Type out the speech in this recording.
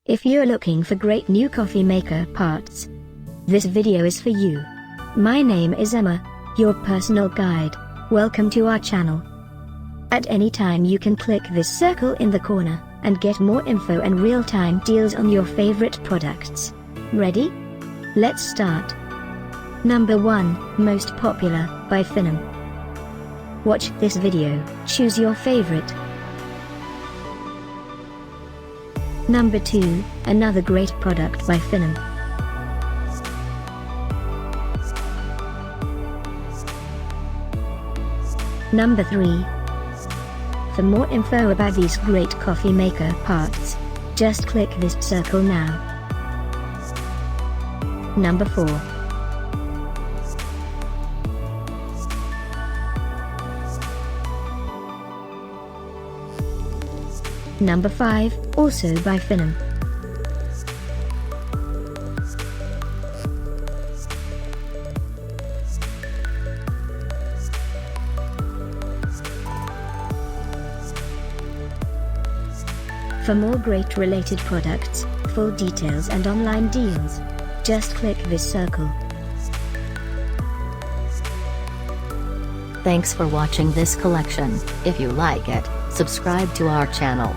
If you're looking for great new coffee maker parts, this video is for you. My name is Emma, your personal guide. Welcome to our channel. At any time you can click this circle in the corner, and get more info and real-time deals on your favorite products. Ready? Let's start. Number 1, Most Popular, by Finum. Watch this video, choose your favorite. Number 2, another great product by Finum. Number 3. For more info about these great coffee maker parts, just click this circle now. Number 4. Number 5, also by Finum. For more great related products, full details and online deals, just click this circle. Thanks for watching this collection. If you like it, subscribe to our channel.